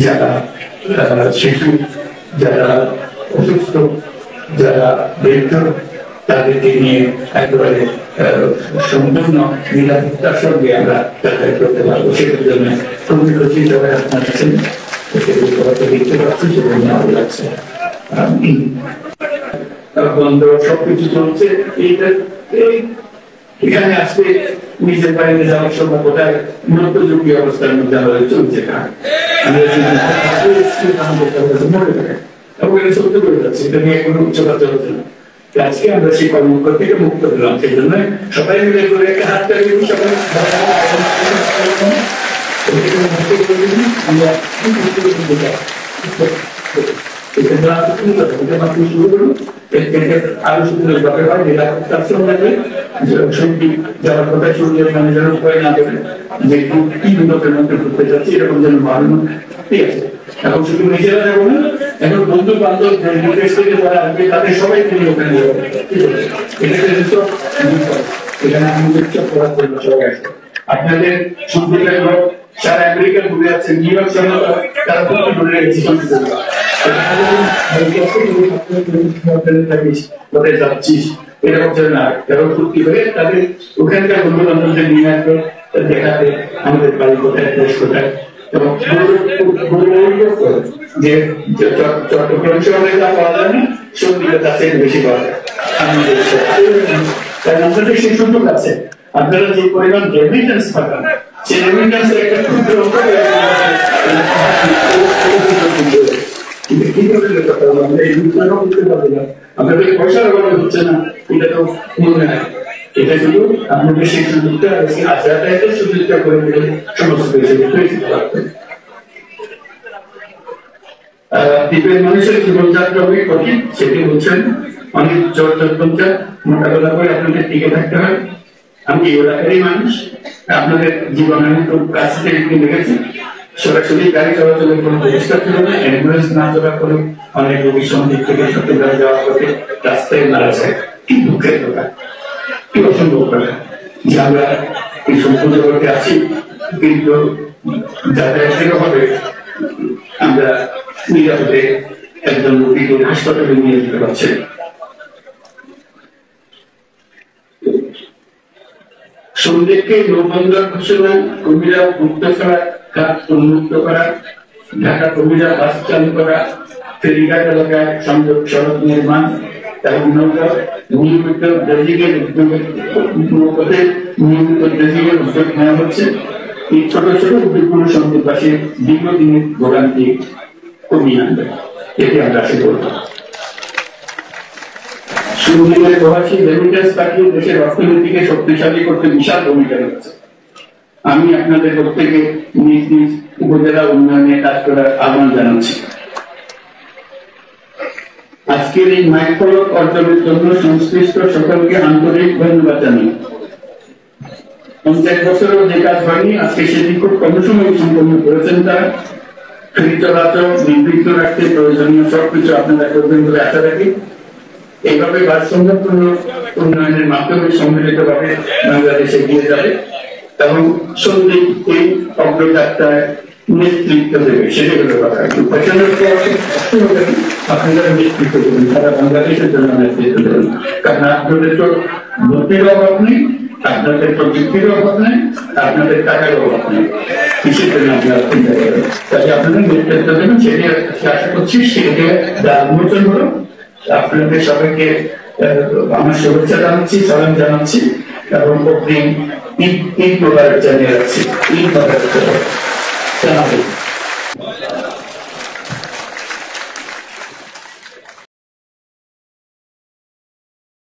যারা শিশু, যারা অসুস্থ, যারা বৃদ্ধ, তাদেরকে নিয়ে একেবারে সম্পূর্ণ নিরাপত্তার সঙ্গে আমরা যাতায়াত করতে পারবো। সেটার জন্য প্রমুখ চিন্তাভাবনা আপনার আছেন, দেখতে পাচ্ছি, সেটা ভালো লাগছে। বন্ধ সবকিছু চলছে। এখানে আজকে নিজের বাড়িতে যাওয়ার সময় কোথায় মূলত ঝুঁকি অবস্থার মধ্যে আমাদের চলছে মনে করে এবং এটা সত্যি করে যাচ্ছে, এটা নিয়ে কোনো উচ্চতা চলছে না। আজকে আমরা সেই কর্মকর থেকে মুক্ত পেলাম, সেই জন্য সবাই মিলে করে একটা হাত চালিয়ে সবাই আমরা আরো সুন্দর ব্যাপার হয় নিরাপত্তার সঙ্গে সত্যি যাওয়ার কথা শুনলে মানে যেন উপায় না দেবে যে কি বিপদের মধ্যে ঘুরতে যাচ্ছে এরকম যেন বাড়ানো। ঠিক আছে, এখন শুধু নিজেরা যাবো না, এখন বন্ধু বান্ধব দেশ থেকে যারা আসবে তাদের সবাইকে নিয়ে ওখানে যাবো। ঠিক আছে, এখানে আমাদের সব করার জন্য সবাই আসবে। আপনাদের সম্প্রদায়ের লোক সারা আমেরিকা ঘুরে যাচ্ছে, নিউ ইয়র্ক শহর তারা খুব ঘুরে রেখেছে কোথায় যাচ্ছিস এরকম না, কারণ ফুর্তি হয়ে তাদের ওখানকার বন্ধু বান্ধবদের নিয়ে আসবে দেখাতে আমাদের বাড়ি কোথায়, দেশ কোথায়। এবং যে চট্টগ্রাম শহরে যা পাওয়া যায় না, সত্যিটা তার থেকে বেশি পাওয়া যায় আমাদের। তাই আমাদের সেই সুযোগ আছে, আপনারা যে পরিমাণ রেমিটেন্স পাঠান সেই রেমিটেন্সের একটা ক্ষুদ্র আপনাদের পয়সার অভাবে হচ্ছে না, এটা তো মনে হয়। এটা শুধু আপনাদের সেই সুযোগটা যাতায়াতের সুযোগটা করে দিলে সমস্ত দ্বীপের মানুষের জীবনযাত্রা অনেক কঠিন, সেটি বলছেন অনেক জ্বর যন্ত্রণা মোকাবেলা করে আপনাদের টিকে থাকতে হয়। আমি এই এলাকারই মানুষ, আপনাদের জীবন আমি খুব কাছ থেকে দেখেছি। সরাসরি গাড়ি চলাচলের কোন ব্যবস্থা ছিল না, অ্যাম্বুলেন্স না চলা করে অনেক রোগী সন্দিক থেকে চট্টগ্রাম যাওয়ার পথে রাস্তায় মারা যায়। কি দুঃখের কথা, কি অসম্ভব কথা যে আমরা এই সম্পূর্ণ জগতে আছি, কিন্তু যাতায়াতের হবে আমরা নিরাপদে একজন রোগীকে হাসপাতালে নিয়ে যেতে পারছি। সন্দেহকে নৌবন্দর ঘোষণা, কবিরা মুক্ত করা, ঘাট উন্মুক্ত করা, ঢাকা কবিরা বাস চালু করা, ফেরিঘাট এলাকায় সংযোগ সড়ক নির্মাণ এবং নৌকা নিয়মিত ড্রেজিংয়ের নৌকাতে নিয়মিত ড্রেজিংয়ের উদ্যোগ নেওয়া হচ্ছে। এই ছোট ছোট উদ্যোগগুলো সন্দেহবাসীর দীর্ঘদিনের ভোগান্তি কমিয়ে আনবে, এটি আমরা আশা করব। সুন্দরের প্রবাসী রেমিটেন্স পাঠিয়ে দেশের অর্থনীতিকে শক্তিশালী করতে বিশাল ভূমিকা রয়েছে। আমি আপনাদের প্রত্যেকে নিজ নিজ উপজেলা উন্নয়নে কাজ করার আহ্বান জানাচ্ছি। আজকের এই মাইলফলক অর্জনের জন্য সংশ্লিষ্ট সকলকে আন্তরিক ধন্যবাদ জানাই। 50 বছরেও যে কাজ হয়নি আজকে সেটি খুব কম সময়ে সম্পন্ন করেছেন তারা। ফেরি চলাচল নির্বিঘ্ন রাখতে প্রয়োজনীয় সবকিছু আপনারা করবেন বলে আশা রাখি। এইভাবে ভারসাম্যপূর্ণ উন্নয়নের মাধ্যমে সম্মিলিতভাবে বাংলাদেশ এগিয়ে যাবে এবং সন্দীপ এই অগ্রযাত্রায় নেতৃত্ব দেবে, সেটাই হলো কথা। আপনারা নেতৃত্ব দেবেন, সারা বাংলাদেশের জন্য নেতৃত্ব দেবেন, কারণ আপনাদের তো ভর্তির অভাব নেই, আপনাদের প্রযুক্তির অভাব নেই, আপনাদের টাকার অভাব নেই, কিসের জন্য আপনারা চিন্তা করেন। তাই আপনাদের নেতৃত্ব দেবেন, সেটি আশা করছি সেটি উন্মোচন হলো। আপনাদের সবাইকে আমার শুভেচ্ছা জানাচ্ছি, সালাম জানাচ্ছি এবং অগ্রিম ঈদ মোবারক জানিয়ে রাখছি। ঈদ মোবারক।